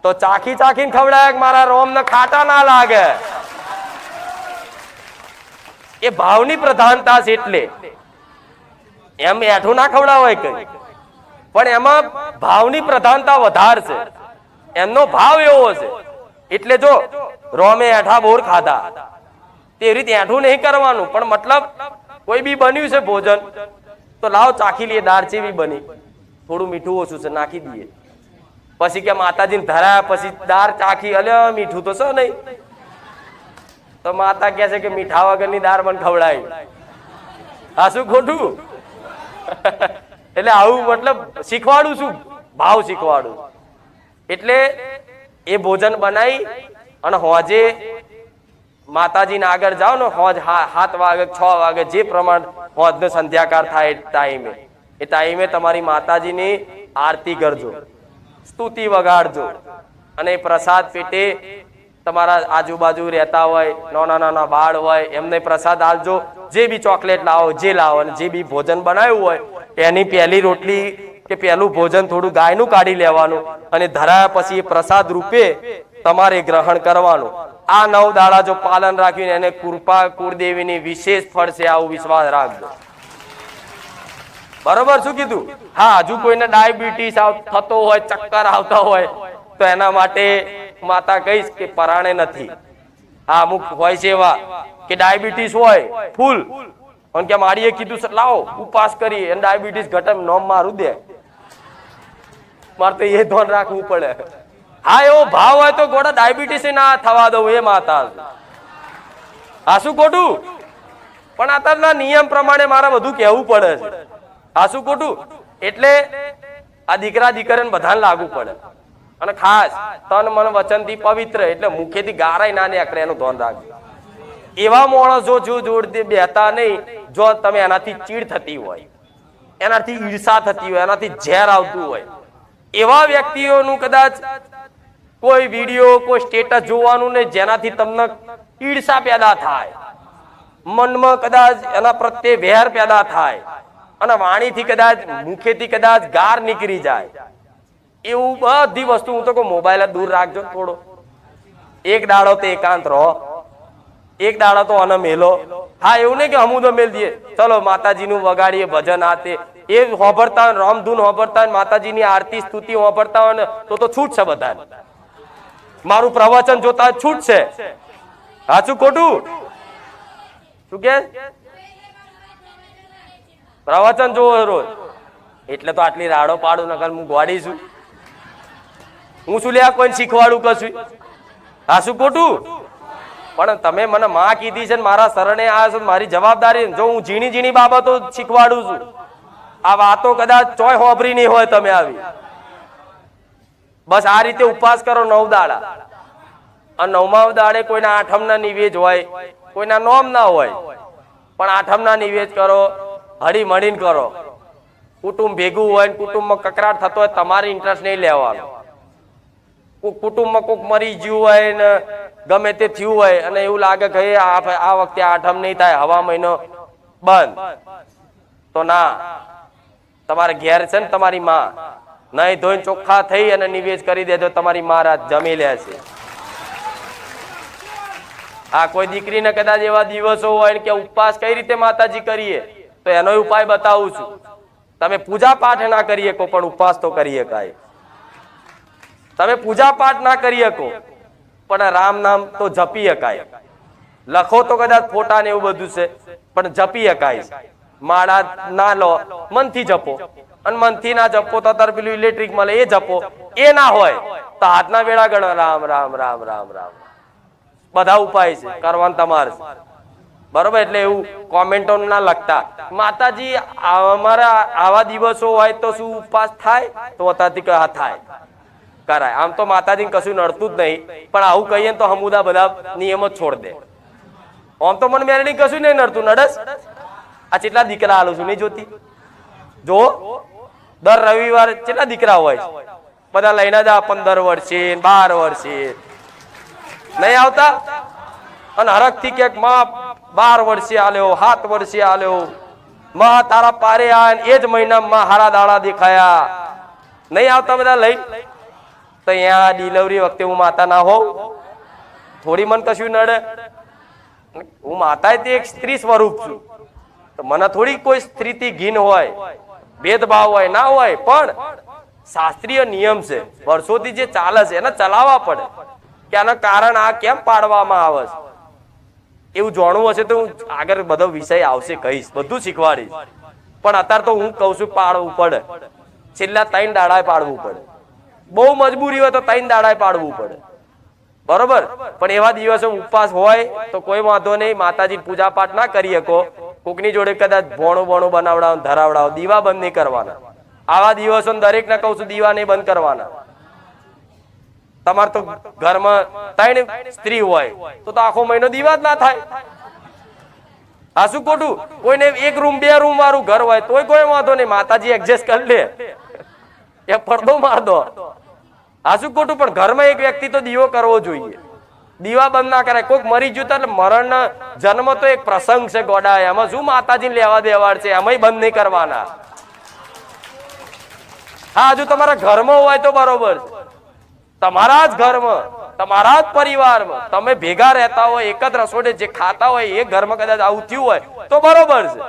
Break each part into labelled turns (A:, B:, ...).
A: તો ચાખી ચાખીને ખવડાય મારા રોમ ને ખાટા ના લાગે. એ ભાવની પ્રધાનતા છે. એટલે એમ એઠું ના ખવડાવાય કઈ, પણ એમાં ભાવની પ્રધાનતા વધારે છે. એમનો ભાવ એવો છે. એટલે જો રોમે એઠા બોર ખાધા તે રીતે એઠું નહીં કરવાનું, પણ મતલબ કોઈ બી બન્યું છે ભોજન તો લાવ ચાખી લઈએ દાળ ચેવી બની, થોડું મીઠું ઓછું છે નાખી દઈએ. પછી કે માતાજીને ધરાયા પછી દાળ ચાખી અલ્યા મીઠું તો છે નહીં, તો માતા કહે છે કે મીઠા વગરની દાળ મને ખવડાવી. આ શું ખોટું? એટલે આવું મતલબ શીખવાડું છું, ભાવ શીખવાડું. એટલે એ ભોજન બનાવી અને હોજે માતાજીને આગળ જાઓ ને, હોજ 7 વાગે 6 વાગે જે પ્રમાણ હોજનો સંધ્યાકાળ થાય ટાઈમે, એ ટાઈમે તમારી માતાજીની આરતી કરજો, સ્તુતિ વગાડજો, અને પ્રસાદ પેટે તમારા આજુબાજુ રહેતા હોય નાના નાના બાળ હોય એમને પ્રસાદ આપજો. જે બી ચોકલેટ લાવો, જે લાવો, અને જે બી ભોજન બનાવ્યું હોય એની પહેલી રોટલી કે પહેલું ભોજન થોડું ગાયનું કાઢી લેવાનું, અને ધરાયા પછી એ પ્રસાદ રૂપે તમારે ગ્રહણ કરવાનું. આ 9 દાડા જો પાલન રાખ્યું એને કૃપા કુળદેવીની વિશેષ ફળ છે, આવું વિશ્વાસ રાખજો. બરોબર શું કીધું? હા, હજુ કોઈને ડાયાબિટીસ થતો હોય, ચક્કર આવતા હોય તો એના માટે માતા કહીશ કે પરાણે નથી. હા, અમુક હોય છે એવા કે ડાયાબિટીસ હોય ફૂલ, અને કે મારીએ કીધું છે લાવો ઉપવાસ કરી અને ડાયાબિટીસ ઘટે, નોમ મારું દે. મારે તો એ ધ્યાન રાખવું પડે. હા, એવો ભાવ હોય તો ગોડા ડાયાબિટીસ ના થવા દઉં એ માતા. આ શું ખોટું? પણ અત્યારના નિયમ પ્રમાણે મારે બધું કહેવું પડે છે. આ શું ખોટું? એટલે આ દીકરા દીકરીને બધાને લાગુ પડે. અને ખાસ તન મન વચન થી પવિત્ર, એટલે મુખેથી ગારાય ના નીકળે એનું ધ્યાન રાખજો. એવા માણસો જો જોડે બેતા નહીં, જો તમે એનાથી ચીડ થતી હોય, એનાથી ઈર્ષા થતી હોય, એનાથી ઝેર આવતું હોય, એવા વ્યક્તિઓનું કદાચ કોઈ વિડીયો કોઈ સ્ટેટસ જોવાનું નહીં જેનાથી તમને ઈર્ષા પેદા થાય, મનમાં કદાચ એના પ્રત્યે વેર પેદા થાય, અને વાણીથી કદાચ મુખેથી કદાચ ગાર નીકળી જાય, એવું બધી વસ્તુ હું તો કહું મોબાઈલ દૂર રાખજો થોડો. એક દાડો તો એકાંત રહો, એક દાડો તો અન મેલો. હા, એવું નહીં કે હમું તો મેલ દઈએ, ચલો માતાજીનું વગાડીએ ભજન આતે એ હોભરતા હોય, રામધૂન હોભરતા હોય, માતાજીની આરતી સ્તુતિ હોભરતા હોય ને તો છૂટ છે બધા. મારું પ્રવચન જોતા છૂટ છે. સાચું ખોટું? શું કે પ્રવચન જોવો રોજ એટલે તો આટલી રાડો પાડું, નકર હું ગોડી છું. હું શું લે કોઈને શીખવાડું કશું? આ શું ખોટું? પણ તમે મને માં કીધી છે, મારા શરણે આવ્યા છો, મારી જવાબદારી. જો હું ઝીણી ઝીણી બાબતો શીખવાડું છું, આ વાતો કદાચ ચોય હોભરી નહીં હોય તમે આવી. બસ આ રીતે ઉપવાસ કરો 9 દાડા, અને 9મા દાડે કોઈના આઠમના નિવેદ હોય, કોઈના નોમ ના હોય, પણ આઠમના નિવેદ કરો, હળી મળીને કરો. કુટુંબ ભેગું હોય, કુટુંબમાં કકરાટ થતો હોય, તમારે ઇન્ટરેસ્ટ નહીં લેવાનો. કુટુંબમાં કોઈક મરી ગયું હોય ને ગમે તે થયું હોય, અને એવું લાગે કે આ વખતે આઠમ નહીં થાય, હવા મહિનો બંધ, તો ના, તમારે ઘેર છે ને તમારી માં નહીં ધોઈને ચોખ્ખા થઈ અને નિવેદ કરી દેજો, તમારી મહારાજ જમી લે છે. આ કોઈ દીકરીને કદાચ એવા દિવસો હોય કે ઉપવાસ કઈ રીતે માતાજી કરીએ, તો એનો ઉપાય બતાવું છું. તમે પૂજા પાઠ ના કરી શકો પણ ઉપવાસ તો કરી શકાય. તમે પૂજા પાઠ ના કરી શકો પણ રામ નામ તો જપી શકાય. લખો તો કદાચ ફોટા ને એવું બધું છે, પણ જપી શકાય. માળા ના લો, મનથી જપો, અને મનથી ના જપો તો તાર પેલું ઇલેક્ટ્રિક મળે એ જપો. એ ના હોય તો હાથના વેળા ગણો, રામ રામ રામ રામ રામ. બધા ઉપાય છે, કરવાનું તમારે. બરોબર? એટલે એવું કોમેન્ટો ના લખતા. માતાજી અમારા આવા દિવસો હોય તો શું ઉપવાસ થાય? તો અત્યારથી થાય, કરાય. આમ તો માતાજી કશું નડતું જ નહીં, પણ આવું કહીએ તો હમુદા બધા નિયમો છોડ દે. આમ તો મને મેરડી કશું નહીં નડતું. નડસ આ કેટલા દીકરા આલું છું નહીં જોતી? જો દર રવિવાર કેટલા દીકરા હોય, બધા લઈને જા 15 વર્ષે 12 વર્ષે નહીં આવતા, અને હરખ થી કે માં 12 વર્ષે આલ્યો, 7 વર્ષે આલ્યો, માં તારા પારે આ એ જ મહિનામાં હારા દાડા દેખાયા. નહીં આવતા બધા લઈ? તો અહીંયા ડિલિવરી વખતે હું માતા ના હોઉં? થોડી મન કશું નડે? હું માતા તે એક સ્ત્રી સ્વરૂપ છું, તો મને થોડી કોઈ સ્ત્રીથી ઘીન હોય, ભેદભાવ હોય ના હોય, પણ શાસ્ત્રીય નિયમ છે, વર્ષોથી જે ચાલે છે એને ચલાવવા પડે કે આનું કારણ આ કેમ પાડવામાં આવે છે. એવું જાણવું હશે તો હું આગળ બધો વિષય આવશે કહીશ, બધું શીખવાડીશ. પણ અત્યારે તો હું કઉ છું પાડવું પડે. છેલ્લા 3 દાડાએ પાડવું પડે. બહુ મજબૂરી હોય તો 3 દાડાએ પાડવું પડે, બરોબર. પણ એવા દિવસો ઉપવાસ હોય તો કોઈ વાંધો નહીં, માતાજી પૂજા પાઠ ના કરી શકો, કોકની જોડે કદાચ ભોણું બનાવડાવો, ધરાવડાવો, દીવા બંધ નહીં કરવાના. આવા દિવસો દરેક ને કહું છું દીવા નહીં બંધ કરવાના. તમારે તો ઘરમાં 3 સ્ત્રી હોય તો આખો મહિનો દીવા જ ના થાય. આ શું ખોટું? કોઈને 1 રૂમ 2 રૂમ વાળું ઘર હોય તોય કોઈ વાંધો નહીં, માતાજી એડજસ્ટ કરી લે, એ પડદો માર દો. આ શું ખોટું? પણ ઘરમાં એક વ્યક્તિ તો દીવો કરવો જોઈએ, દીવા બંધ ના કરાય. કોઈક મરી ગયું એટલે મરણ જન્મ તો એક પ્રસંગ છે ગોડા, એમાં શું માતાજી લેવા દેવાડ છે, એમાંય બંધ નહીં કરવાના. હા, હજુ તમારા ઘરમાં હોય તો બરોબર, તમારા જ ઘરમાં, તમારા જ પરિવારમાં તમે ભેગા રહેતા હોય, એક જ રસોડે જે ખાતા હોય, એ ઘરમાં કદાચ આવું થયું હોય તો બરોબર છે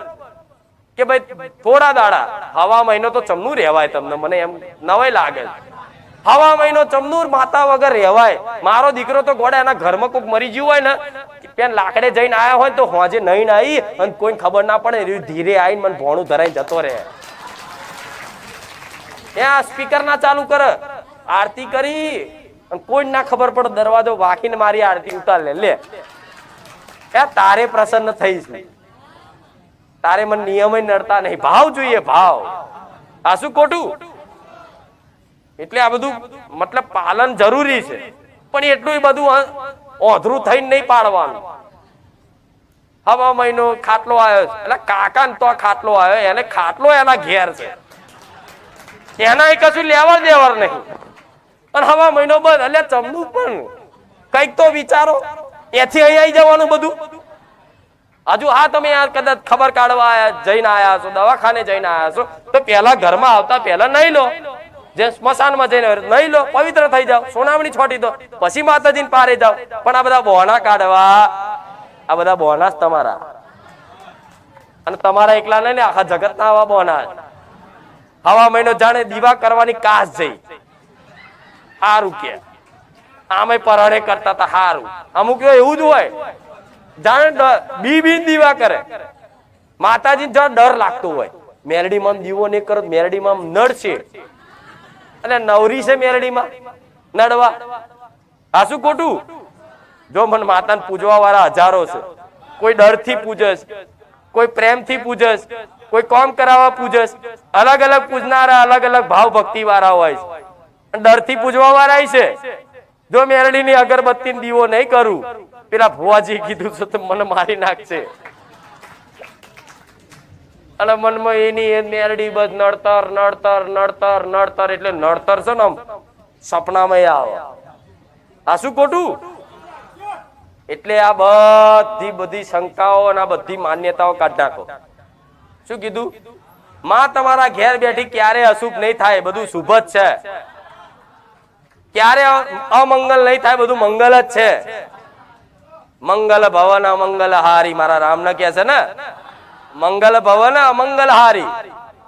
A: કે ભાઈ થોડા દાડા હવા મહિનો તો ચમનું રહેવાય. તમને મને એમ નવાઈ લાગે, હવા મહિનો ચમનું માતા વગર રહેવાય. મારો દીકરો તો ગોડા એના ઘરમાં કોઈક મરી ગયું હોય ને, પેન લાકડે જઈને આયા હોય તો હોજે નહીં આવી અને કોઈ ખબર ના પડે, ધીરે આવીને મને ભોણું ધરાઈને જતો રહે. ત્યાં સ્પીકર ના ચાલુ કરે, આરતી કરી અને કોઈ ના ખબર પડે, દરવાજો વાકીને મારી આરતી ઉતાર લે. તારે પ્રસન્ન થઈશ, તારે મને નિયમ નડતા નહીં, ભાવ જોઈએ, ભાવ. આ શું ખોટું? એટલે આ બધું મતલબ પાલન જરૂરી છે, પણ એટલું બધું ઓધરું થઈને નહીં પાડવાનું. હવા મહિનો ખાટલો આવ્યો એટલે કાકા ને તો ખાટલો આવ્યો, એને ખાટલો એના ઘેર છે, એના કશું લેવર દેવર નહીં. અને હવા મહિનો બંધ એટલે ચમનું પણ કઈક તો વિચારો, એથી અહીં આવી જવાનું બધું. હજુ હા તમે કદાચ ખબર કાઢવા જઈને આયા છો, દવાખાને જઈને આયા છો, તો પેલા ઘરમાં આવતા પહેલા નહીં લો, જે સ્મશાનમાં જઈને નહીં લો, પવિત્ર થઈ જાઓ, સોનામણી છોટી દો, પછી માતાજીને પારે જાઓ. પણ આ બધા બહાના કાઢવા, આ બધા બહાના જ તમારા, અને તમારા એકલા નહીં ને આખા જગતના આવા બહાના. હવા મહિનો જાણે દીવા કરવાની કાસ જઈ, હારું કે આમે પરણે કરતા હતા હારું. અમુક એવું જ હોય જાણે બી દીવા કરે, માતાજી ડર લાગતો હોય, મેરડીમાં દીવો નહીં કરો, મેરડીમાં નડશે. અને નવરી છે મેરડીમાં નડવા, આ શું ખોટું? જો મને માતાને પૂજવા વાળા હજારો છે, કોઈ ડર થી પૂજે, કોઈ પ્રેમ થી પૂજે, કોઈ કામ કરાવવા પૂજે. અલગ અલગ પૂજનારા અલગ અલગ ભાવ ભક્તિ વાળા હોય છે, ડર થી પૂજવા વાળા છે. જો મેરડી ની અગરબત્તી દીવો નહીં કરું, પેલા ભુવાજી કીધું છે તો મને મારી નાખશે. અને મનમાં એની મેરડી બસ નડતર નડતર નડતર નડતર, એટલે નડતર છે ને સપનામાં આવે. આ શું ખોટું? એટલે આ બધી શંકાઓ અને આ બધી માન્યતાઓ કાઢ નાખો. શું કીધું? માં તમારા ઘેર બેઠી ક્યારે અશુભ નહીં થાય, બધું શુભ જ છે. ક્યારે અમંગલ નહીં થાય, બધું મંગલ જ છે. મંગલ ભવન અમંગલ હારી, મારા રામ ને કહે છે ને, મંગલ ભવન અમંગલ હારી,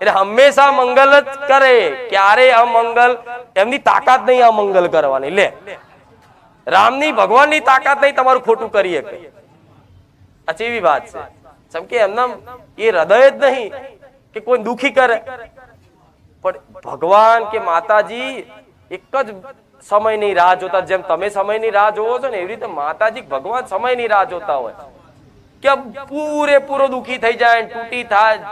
A: એટલે હંમેશા મંગલ જ કરે, ક્યારે અમંગલ એમની તાકાત નહીં અમંગલ કરવાની. લે, રામની ભગવાનની તાકાત નહીં તમારું ખોટું કરી શકે. આ એવી વાત છે. સમ કે એમના એ હૃદય જ નહીં કે કોઈ દુખી કરે, પણ ભગવાન કે માતાજી એક જ સમયની રાહ જોતા. જેમ તમે સમયની રાહ જોવો છો ને, એવી રીતે માતાજી ભગવાન સમયની રાહ જોતા હોય કે પૂરેપૂરો દુખી થઈ જાય,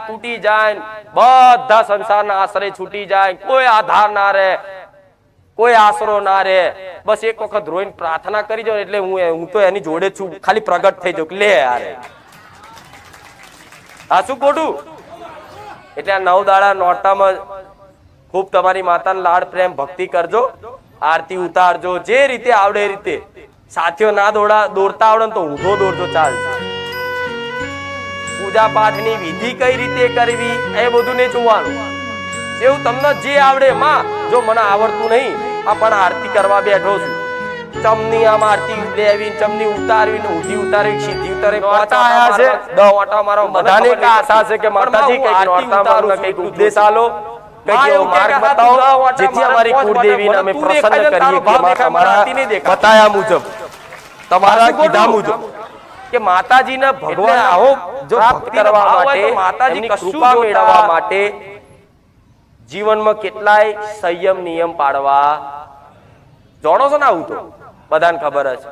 A: તૂટી જાય, બધા સંસારના આશ્રય છૂટી જાય, કોઈ આધાર ના રહે, કોઈ આશરો ના રહે. બસ એક વખત રોઈને પ્રાર્થના કરી જાવ એટલે હું તો એની જોડે છું, ખાલી પ્રગટ થઈ જાઉં. લે યાર, આ શું ખોટું? એટલે આ 9 દાડા નોરતામાં ખૂબ તમારી માતાને લાડ પ્રેમ ભક્તિ કરજો, આરતી ઉતારજો, જે રીતે આવડે એ રીતે. સાથીઓ ના દોરતા આવડે તો ઊંધો દોરજો, ચાલશે. પૂજા પાઠની વિધિ કઈ રીતે કરવી એ બધું નહીં જોવાનું, એવું તમને જે આવડે. માં જો મને આવડતું નહીં આ પણ આરતી કરવા બેઠો છું, ચમની આમ આરતી લેવી, ચમની ઉતારવી ને ઊંધી ઉતારવી, સીધી ઉતારવી,
B: નોરતા આયા છે,
A: 10 ઓટા મારો, બધાને એક આશા છે કે માતાજી કઈક નોરતામાં કઈક ઉપદેશ આલો, કઈક એવો માર્ગ બતાવો જેથી અમારી કુળદેવીને અમે પ્રસન્ન કરીએ કે માં તમારા બતાયા મુજબ, તમારા કીધા મુજબ કે માતાજીને ભગવાન આવો જો ભક્તિ કરવા માટે, માતાજી કૃપા મેળવવા માટે જીવનમાં કેટલાય સંયમ નિયમ પાડવા જાણો છો ને? આવું તો બધાને ખબર હશે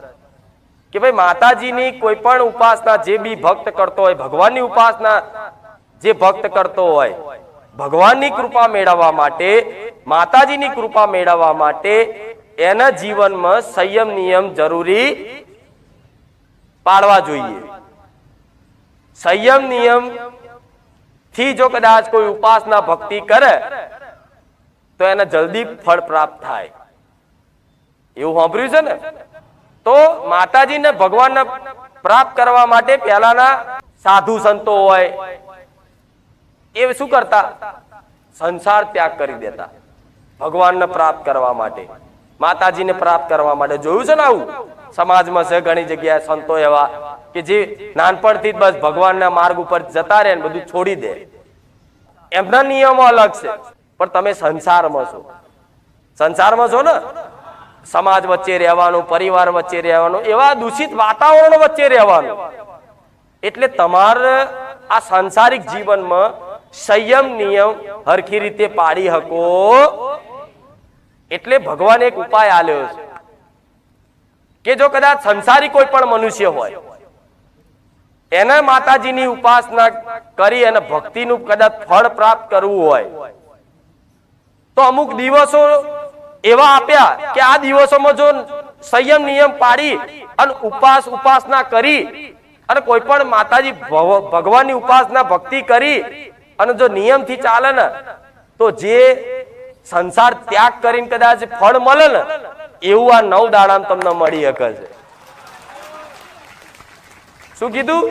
A: કે ભાઈ માતાજીની કોઈ પણ ઉપાસના જે બી ભક્ત કરતો હોય, ભગવાનની ઉપાસના જે ભક્ત કરતો હોય, ભગવાનની કૃપા મેળવવા માટે, માતાજીની કૃપા મેળવવા માટે એના જીવનમાં સંયમ નિયમ જરૂરી પાડવા જોઈએ. સંયમ નિયમ થી જો કદાચ કોઈ ઉપાસના ભક્તિ કરે તો એને જલ્દી ફળ પ્રાપ્ત થાય, એવું સાંભળ્યું છે ને? તો માતાજીને ભગવાનને પ્રાપ્ત કરવા માટે પહેલાના સાધુ સંતો હોય એ શું કરતા? સંસાર ત્યાગ કરી દેતા ભગવાનને પ્રાપ્ત કરવા માટે, માતાજીને પ્રાપ્ત કરવા માટે. જોયું છે ને આવું સમાજમાં છે ઘણી જગ્યાએ સંતો એવા કે જે નાનપણથી બસ ભગવાનના માર્ગ ઉપર જતા રહે ને બધું છોડી દે. એમના નિયમો અલગ છે, પણ તમે સંસારમાં છો, સંસારમાં છો ને, સમાજ વચ્ચે રહેવાનું, પરિવાર વચ્ચે રહેવાનું, એવા દૂષિત વાતાવરણ વચ્ચે રહેવાનું. એટલે તમારે આ સાંસારિક જીવનમાં સંયમ નિયમ હરખી રીતે પાડી શકો. એટલે ભગવાન એક ઉપાય આલ્યો છે કે જો કદાચ સંસારી કોઈ પણ મનુષ્ય હોય, એને માતાજીની ઉપાસના કરી અને ભક્તિનું કદાચ ફળ પ્રાપ્ત કરવું હોય તો અમુક દિવસો એવા આપ્યા કે આ દિવસોમાં જો સંયમ નિયમ પાડી અને ઉપાસના કરી અને કોઈ પણ માતાજી ભગવાનની ઉપાસના ભક્તિ કરી અને જો નિયમથી ચાલે ને તો જે સંસાર ત્યાગ કરીને કદાચ ફળ મળે ને એવું આ 9 દાડામાં તમને મળી શકે છે. શું કીધું?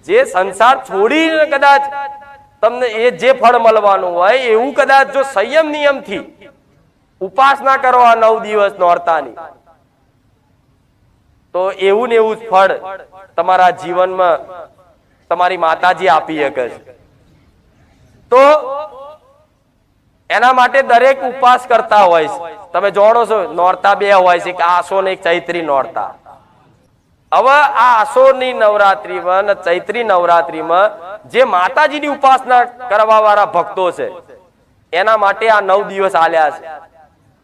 A: જે સંસાર છોડીને કદાચ તમને એ જે ફળ મળવાનું હોય એવું કદાચ જો સંયમ નિયમથી ઉપાસના કરો આ 9 દિવસ નોરતાની, તો એવું ને એવું ફળ તમારા જીવનમાં તમારી માતાજી આપી શકે છે. તો એના માટે દરેક ઉપવાસ કરતા હોય છે. તમે જાણો છો નોરતા 2 હોય છે, કે આસો ને એક ચૈત્રી નોરતા. હવે આ આસોની નવરાત્રીમાં અને ચૈત્રી નવરાત્રીમાં જે માતાજીની ઉપાસના કરવા વાળા ભક્તો છે એના માટે આ 9 દિવસ આલ્યા છે.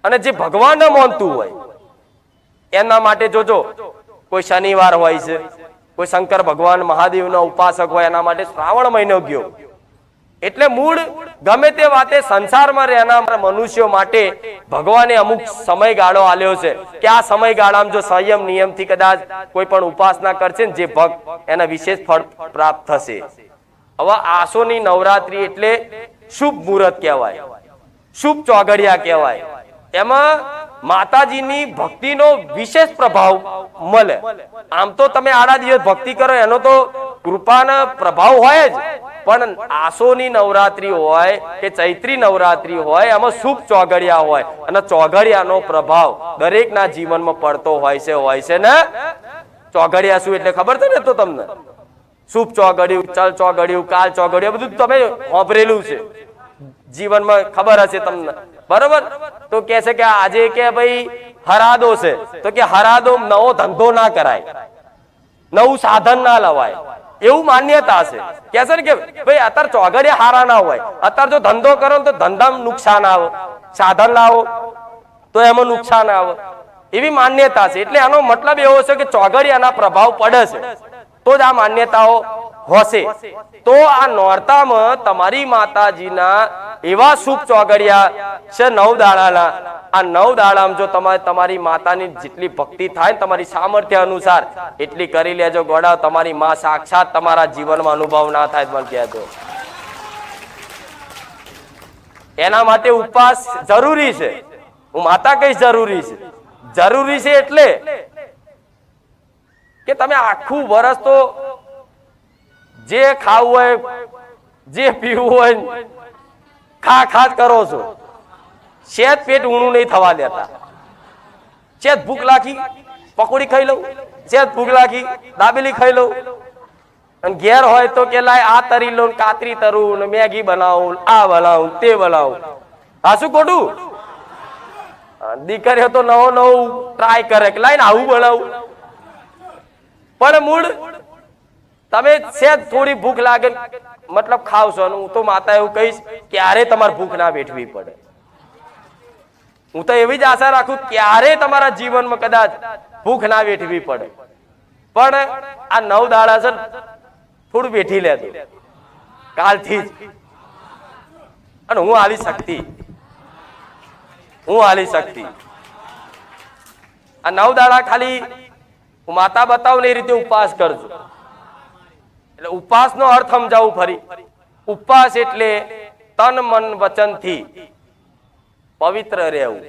A: અને જે ભગવાનને માનતું હોય એના માટે જોજો, કોઈ શનિવાર હોય છે, કોઈ શંકર ભગવાન મહાદેવનો ઉપાસક હોય એના માટે શ્રાવણ મહિનો ગયો. એટલે મૂળ ગમે તે વાતે સંસારમાં રહેનાર મનુષ્યો માટે ભગવાને અમુક સમયગાળો આલ્યો છે કે આ સમયગાળામાં જો સંયમ નિયમથી કદાચ કોઈ પણ ઉપાસના કરશે ને જે ભક્ત એને વિશેષ ફળ પ્રાપ્ત થશે. હવે આસોની નવરાત્રી એટલે શુભ મુહૂર્ત કહેવાય, શુભ ચોઘડિયા કહેવાય. એમાં માતાજીની ભક્તિનો વિશેષ પ્રભાવ મળે. આમ તો તમે આડા દિવસ ભક્તિ કરો એનો તો કૃપાનો પ્રભાવ હોય જ, પણ આસોની નવરાત્રી હોય કે ચૈત્રી નવરાત્રી હોય એમાં શુભ ચોઘડિયા હોય અને ચોઘડિયાનો પ્રભાવ દરેકના જીવનમાં પડતો હોય છે ને. ચોઘડિયા શું એટલે ખબર છે ને? તો તમને શુભ ચોઘડિયું, ચલ ચોઘડિયું, કાલ ચોઘડિયું બધું તમે સાંભળેલું છે, જીવનમાં ખબર હશે તમને, બરોબર? તો કે છે કે આજે કે ભાઈ હરાદો છે, તો કે હરાદો નવો ધંધો ના કરાય, નવું સાધન ના લવાય, એવું માન્યતા છે. કે છે ને કે ભાઈ અત્યારે ચોઘડિયા હારા ના હોય, અત્યારે જો ધંધો કરો તો ધંધામાં નુકસાન આવે, સાધન લાવો તો એમાં નુકસાન આવે, એવી માન્યતા છે. એટલે આનો મતલબ એવો છે કે ચોઘડિયાના પ્રભાવ પડે છે તો જ આ માન્યતાઓ હશે. તો આ નોરતામાં તમારી માતાજીના એવા શુભ ચોઘડિયા છે 9 દાડાના. આ 9 દાડામાં જો તમારી માતાની જેટલી ભક્તિ થાય તમારી સામર્થ્ય અનુસાર એટલી કરી લેજો. ગોડા તમારી માં સાક્ષાત તમારા જીવનમાં અનુભવ ના થાય મને કહેજો. એના માટે ઉપવાસ જરૂરી છે. હું માતા કહીશ જરૂરી છે. જરૂરી છે એટલે કે તમે આખું વર્ષ તો જે ખાવું હોય, જે પીવું હોય ખા કરો છો, શેત પેટ ઊણું નહીં થવા દેતા. શેત ભૂખ લાગી પકોડી ખાઈ લઉં, શેત ભૂખ લાગી દાબેલી ખાઈ લઉં, અને ઘેર હોય તો કે લાય આ તરી લઉં, કાતરી તરું ને મેગી બનાવું, આ બનાવું તે બનાવું. હા શું ખોટું? દીકરીઓ તો નવો નવું ટ્રાય કરે કે લાઈને આવું બનાવું. પણ મૂળ તમે સેજ થોડી ભૂખ લાગે મતલબ ખાવશો. હું તો માતા એવું કહીશ ક્યારે તમારે ભૂખ ના વેઠવી પડે. હું તો એવી જ આશા રાખું ક્યારે તમારા જીવનમાં કદાચ ભૂખ ના વેઠવી પડે. પણ આ 9 દાડા છે થોડું વેઠી લેજો કાલથી જ. અને હું આલી શક્તિ, હું આલી શક્તિ. આ 9 દાડા ખાલી હું માતા બતાવું એ રીતે ઉપવાસ કરજો. એટલે ઉપવાસ નો અર્થ સમજાવું ફરી. ઉપવાસ એટલે તન મન વચન થી પવિત્ર રહેવું.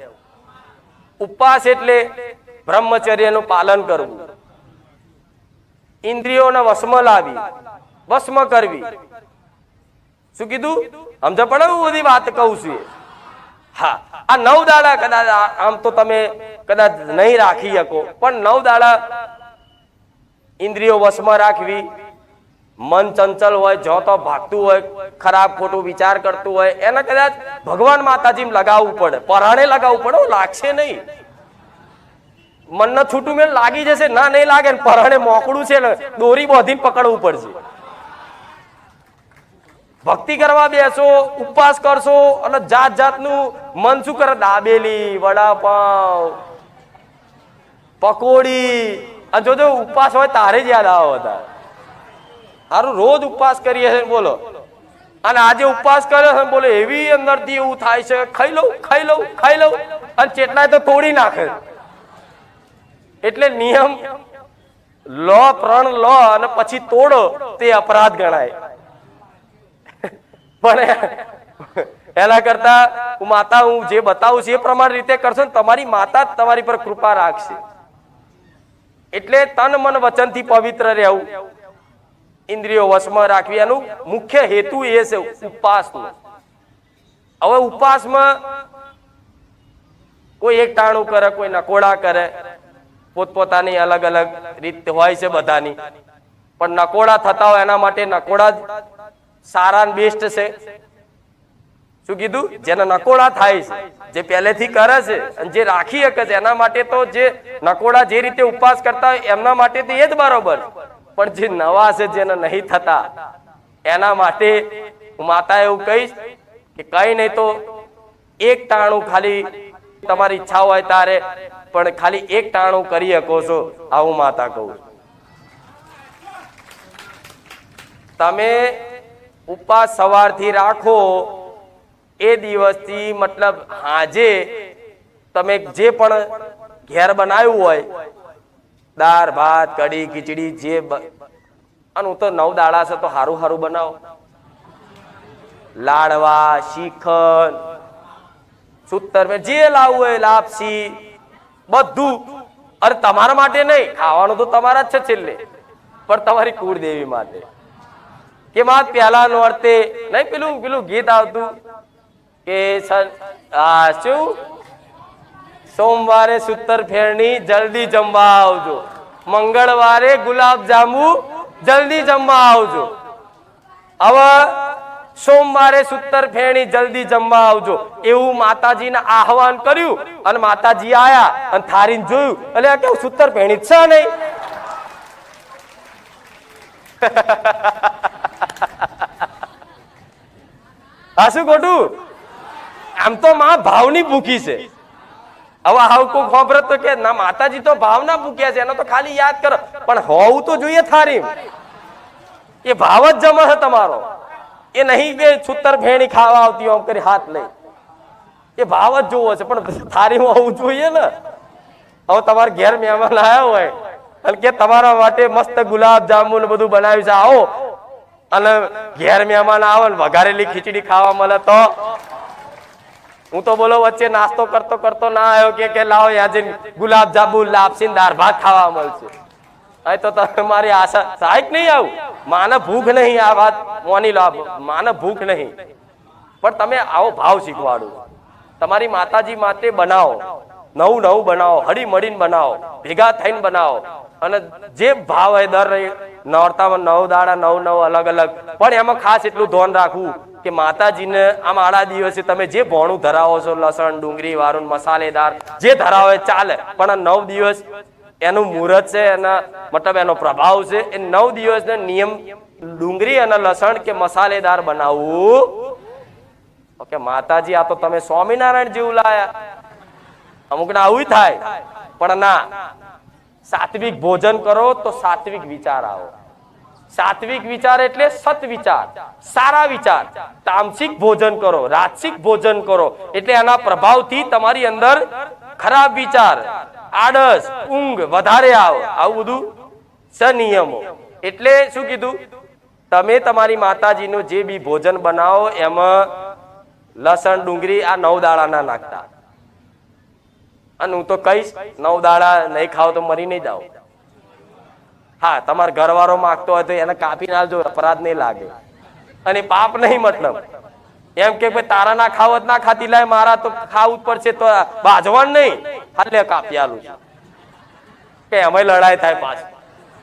A: ઉપવાસ એટલે બ્રહ્મચર્યનું પાલન કરવું, ઇન્દ્રિયોને વશમાં લાવી, વશમ કરવી. શું કીધું? સમજ પડે બધી વાત કહું છું. હા, આ 9 દાડા કદાચ આમ તો તમે કદાચ નહીં રાખી શકો, પણ 9 દાડા ઇન્દ્રિયો વશમાં રાખવી. મન ચંચલ હોય, જો તો ભાગતું હોય, ખરાબ ખોટું વિચાર કરતું હોય, એને કદાચ ભગવાન માતાજી લગાવવું પડે, પરાણે લગાવવું પડે. લાગશે નહીં, મનને છૂટું મેં લાગી જશે ના નહીં લાગે. પરાણે મોકળું છે ને દોરી બાંધીને પકડવું પડશે. ભક્તિ કરવા બેસો, ઉપવાસ કરશો અને જાત જાતનું મન શું કરે? દાબેલી, વડાપાવ, પકોડી. અને જોજો ઉપવાસ હોય તારે જ યાદ આવે હતા. સારું રોજ ઉપવાસ કરીએ છે બોલો, અને આજે ઉપવાસ કરે છે બોલો, એવી અંદરથી એવું થાય છે ખાઈ લઉં ખાઈ લઉં ખાઈ લઉં, અને ચેટલાય તો તોડી નાખે. એટલે નિયમ લો, પ્રણ લો અને પછી તોડો તે અપરાધ ગણાય. પણ એના કરતા માતા હું જે બતાવું છું એ પ્રમાણે રીતે કરશો ને તમારી માતા તમારી પર કૃપા રાખશે. એટલે તન મન વચન થી પવિત્ર રહેવું, ઇન્દ્રિયો વશમાં રાખવી. એનું મુખ્ય હેતુ એ છે ઉપવાસનો. હવે ઉપવાસમાં કોઈ એક ટાણું કરે, કોઈ નકોડા કરે, પોતપોતાની અલગ અલગ રીત હોય છે બધાની. પણ નકોડા થતા હોય એના માટે નકોડા જ સારા ને બેસ્ટ છે. શું કીધું? જેના નકોડા થાય છે, જે પહેલેથી કરે છે અને જે રાખી શકે છે એના માટે તો જે નકોડા જે રીતે ઉપવાસ કરતા હોય એમના માટે તો એ જ બરોબર. પણ જે નવા છે, જેને નહીં થતા, એના માટે હું માતા એવું કહીશ કે કઈ નહીં તો એક ટાણું ખાલી તમારી ઈચ્છા હોય તારે, પણ ખાલી એક ટાણું કરી શકો છો. આવું માતા કહું. તમે ઉપવાસ સવારથી રાખો, એ દિવસથી મતલબ આજે તમે જે પણ ઘેર બનાવ્યું હોય, દાળ ભાત કઢી ખીચડી જે, અને હું તો 9 દાડા છે તો હારું હારું બનાવો. લાડવા, શીખંડ, સૂતર જે લાવવું હોય, લાપસી, બધું. અરે તમારા માટે નહીં, ખાવાનું તો તમારા જ છે છેલ્લે, પણ તમારી કુળદેવી માટે. કે માં પહેલા નોરતે નહીં પેલું ગીત આવતું કે શું, સોમવારે સૂતર ફેરણી જલ્દી જમવા આવજો, મંગળવારે ગુલાબ જાંબુ જલ્દી જમવા આવજો. હવે સોમવારે સૂતર ફેરણી જલ્દી જમવા આવજો એવું માતાજીને આહવાન કર્યું, અને માતાજી આયા અને થારીને જોયું, એટલે કેવું સૂતર ફેરણી છે નહીં. આ શું ખોટું? આમ તો માં ભાવની ભૂખી છે. હવે આવું કોઈ ખબર તો કે ના માતાજી તો ભાવના ભૂખ્યા છે, એનો તો ખાલી યાદ કરો. પણ હોવું તો જોઈએ થારી. એ ભાવ જ જમા છે તમારો. એ નહીં કે છૂતર ફેણી ખાવા આવતી આમ કરી હાથ લઈ. એ ભાવ જ જોવો છે, પણ થારીમાં હોવું જોઈએ ને. હવે તમારા ઘેર મહેમાન આવ્યા હોય અને કે તમારા માટે મસ્ત ગુલાબ જાંબુ ને બધું બનાવ્યું છે, આવો. અને ઘેર મહેમાન આવે ને વઘારેલી ખીચડી ખાવા મળે તો હું તો બોલો વચ્ચે નાસ્તો કરતો કરતો ના આવ્યો કે લાવો આજે ગુલાબ જાંબુ, લાપસી, દાળ ભાત ખાવા મળશે. અહીં તો તમારી આશા સહાયક નહીં. આવું માને ભૂખ નહીં, આ વાત મોની લો, માને ભૂખ નહીં, પણ તમે આવો ભાવ શીખવાડો. તમારી માતાજી માટે બનાવો, નવું નવું બનાવો, હળી મળીને બનાવો, ભેગા થઈને બનાવો. અને જે ભાવ હોય દર નોરતામાં 9 દાડા 9 અલગ અલગ, પણ એમાં ખાસ એટલું ધ્યાન રાખવું કે માતાજીને આમ આડા દિવસે તમે જે ભોણું ધરાવો છો, લસણ ડુંગળી વાળું મસાલેદાર જે ધરાવો ચાલે, પણ 9 દિવસ એનું મુહૂર્ત છે, એના મતલબ એનો પ્રભાવ છે. એ 9 દિવસનો નિયમ ડુંગળી અને લસણ કે મસાલેદાર બનાવવું. ઓકે માતાજી, આ તો તમે સ્વામિનારાયણ જેવું લાયા. અમુક ને આવું થાય, પણ ના, સાત્વિક ભોજન કરો તો સાત્વિક વિચાર આવો. સાત્વિક વિચાર એટલે સત વિચાર, સારા વિચાર. તામસિક ભોજન કરો, રાજસિક ભોજન કરો એટલે એના પ્રભાવથી તમારી અંદર ખરાબ વિચાર, આળસ, ઊંઘ વધારે આવે. આવું બધું છે નિયમો. એટલે શું કીધું, તમે તમારી માતાજીનું જે બી ભોજન બનાવો એમાં લસણ ડુંગળી આ 9 દાડા ના નાખતા. અને હું તો કહીશ 9 દાડા નહીં ખાવ તો મરી નહીં જાવ. હા, તમારા ઘરવાળો માંગતો હોય તો એને કાપી નાખજો, અપરાધ નહીં લાગે અને પાપ નહીં. મતલબ એમ કે ભાઈ તારા ના ખાવત ના ખાતી લાય, મારા તો ખાવું જ પડશે, તો બાજવાન નહીં, હાલે કાપી આલું કે અમે લડાઈ થાય પાછી.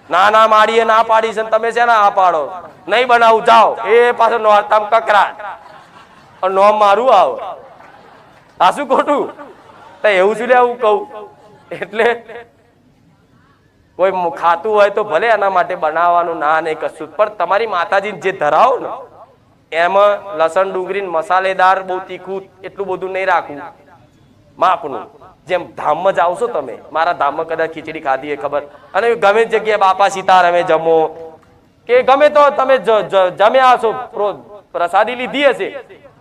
A: ના ના માડીએ ના પાડી છે, તમે છે ના આ પાડો, નહીં બનાવું જાઓ. એ પાછો નોરતામ કકરા નોમ મારું આવ. આ શું ખોટું? તો એવું શું લેવું કહું. એટલે કોઈ ખાતું હોય તો ભલે એના માટે બનાવવાનું, ના નહીં કશું, પણ તમારી માતાજી જે ધરાવો ને એમાં લસણ ડુંગળી મસાલેદાર બહુ તીખું એટલું બધું નહીં રાખવું, માપનું. જેમ ધામમાં જાઓ છો તમે, મારા ધામમાં કદાચ ખીચડી ખાધી હોય ખબર, અને ગમે જગ્યાએ બાપા સીતારામે જમો કે ગમે તો તમે જમ્યા હશો, પ્રસાદી લીધી હશે,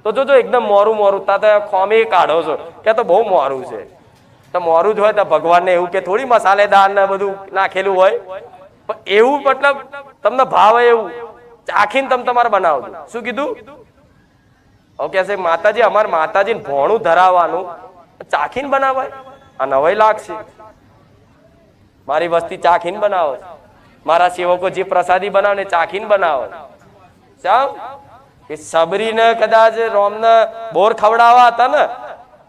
A: તો જોજો એકદમ મોરું મોરું તા ખોમે કાઢો છો કે તો બહુ મોરું છે. તો મોરું જ હોય તો ભગવાનને એવું કે થોડી મસાલેદાર ને બધું નાખેલું હોય, પણ એવું મતલબ તમને ભાવે એવું ચાખીને તમે તમારે બનાવજો. શું કીધું? ઓકે છે માતાજી, અમારે માતાજીને ભોણું ધરાવવાનું ચાખીને બનાવાય. આ નવાઈ લાગશે. મારી વસ્તી ચાખીને બનાવે, મારા સેવકો જે પ્રસાદી બનાવે ચાખીને બનાવે. સાવ કે સબરીને કદાચ રોમને બોર ખવડાવવા હતા ને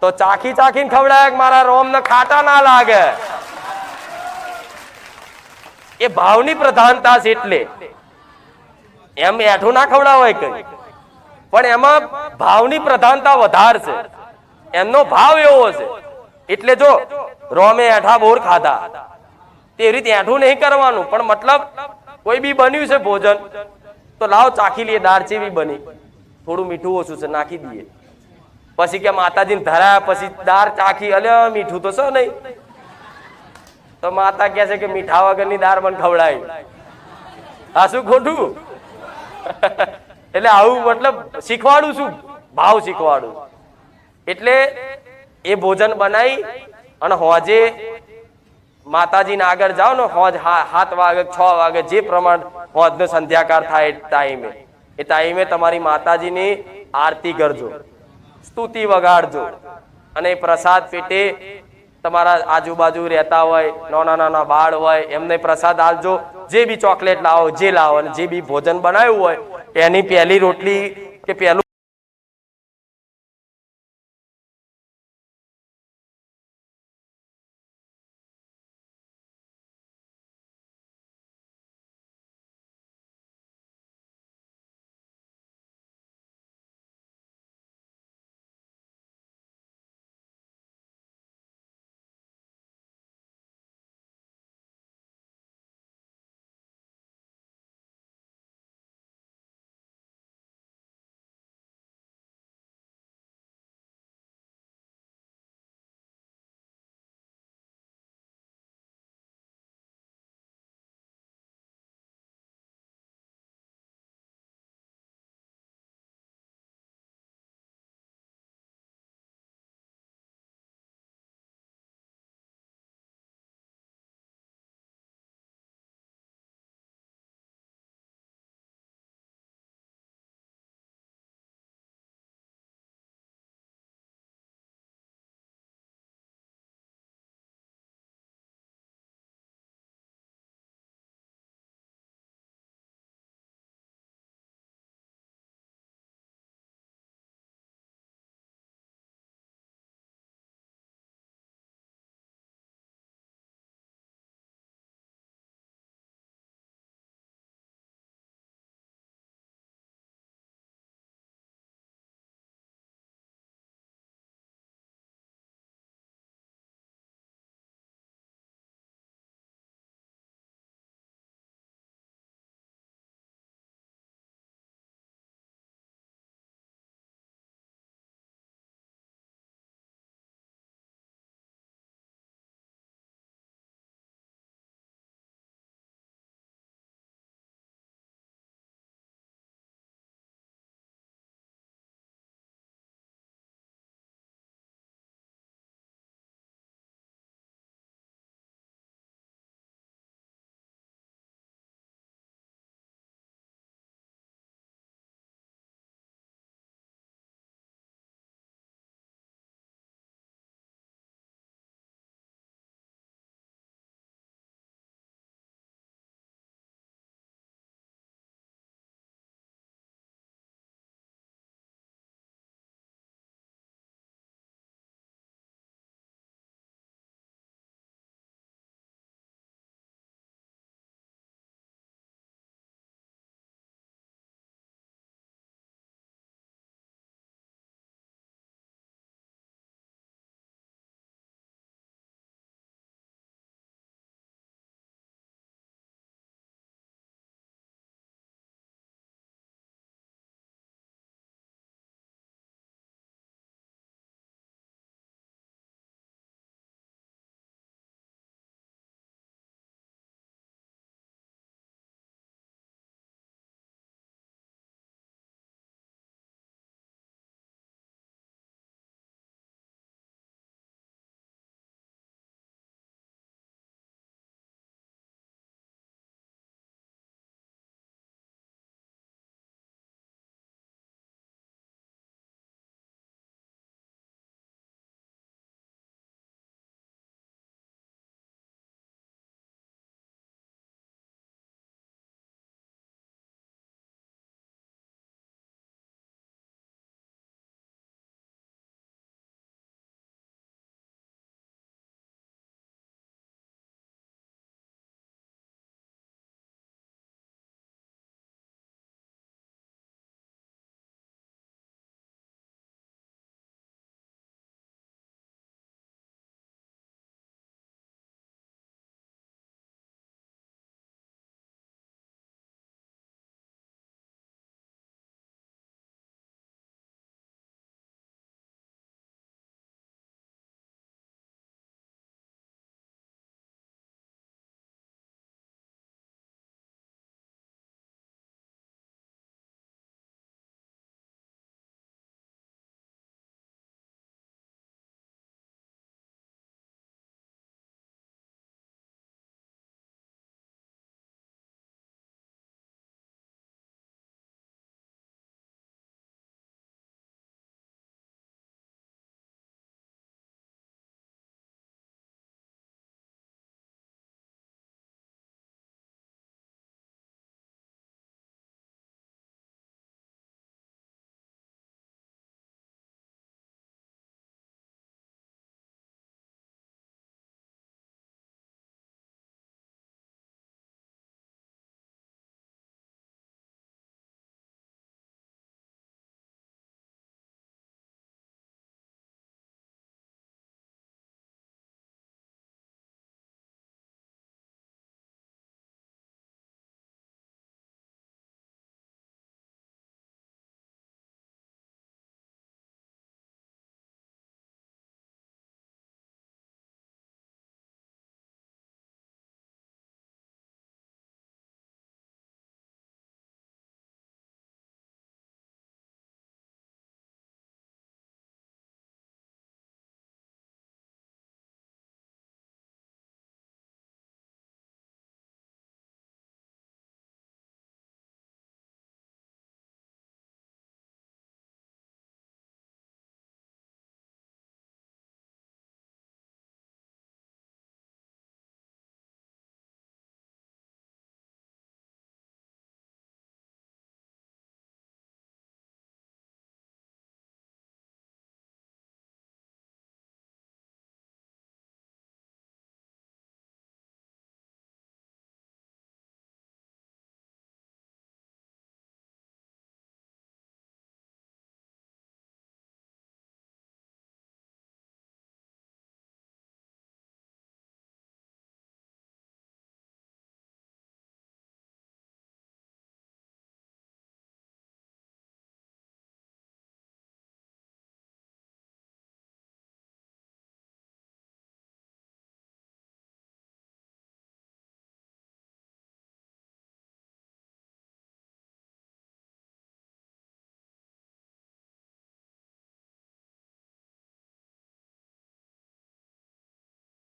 A: તો ચાખી ચાખીને ખવડાય, મારા રોમને ખાટા ના લાગે. એ ભાવની પ્રધાનતા છે. એટલે એમ એઠું ના ખવડાવાય કઈ, પણ એમાં ભાવની પ્રધાનતા વધારે છે. એમનો ભાવ એવો છે. એટલે જો રોમે એઠા બોર ખાધા તે રીતે એઠું નહીં કરવાનું, પણ મતલબ કોઈ બી બન્યું છે ભોજન તો લાવ ચાખી લઈએ, દાળ ચેવી બની, થોડું મીઠું ઓછું છે નાખી દઈએ. પછી કે માતાજીને ધરાયા પછી દાળ ચાખી, અલ્યા મીઠું તો છે નહીં, તો માતા કહે છે કે મીઠા વગરની દાળ મને ખવડાવી. આ શું ખોટું? એટલે આવું મતલબ શીખવાડું છું, ભાવ શીખવાડું. એટલે એ ભોજન બનાવી અને હોજે માતાજીને આગળ જાઓ ને, હોજ 7 વાગે 6 વાગે જે પ્રમાણ હોજનો સંધ્યાકાળ થાય ટાઈમે, એ ટાઈમે તમારી માતાજીની આરતી કરજો, સ્તુતિ વગાડજો. અને પ્રસાદ પેટે તમારા આજુબાજુ રહેતા હોય, નાના નાના બાળ હોય, એમને પ્રસાદ આપજો. જે બી ચોકલેટ લાવો, જે લાવો, અને જે બી ભોજન બનાવ્યું હોય એની પહેલી રોટલી કે પહેલું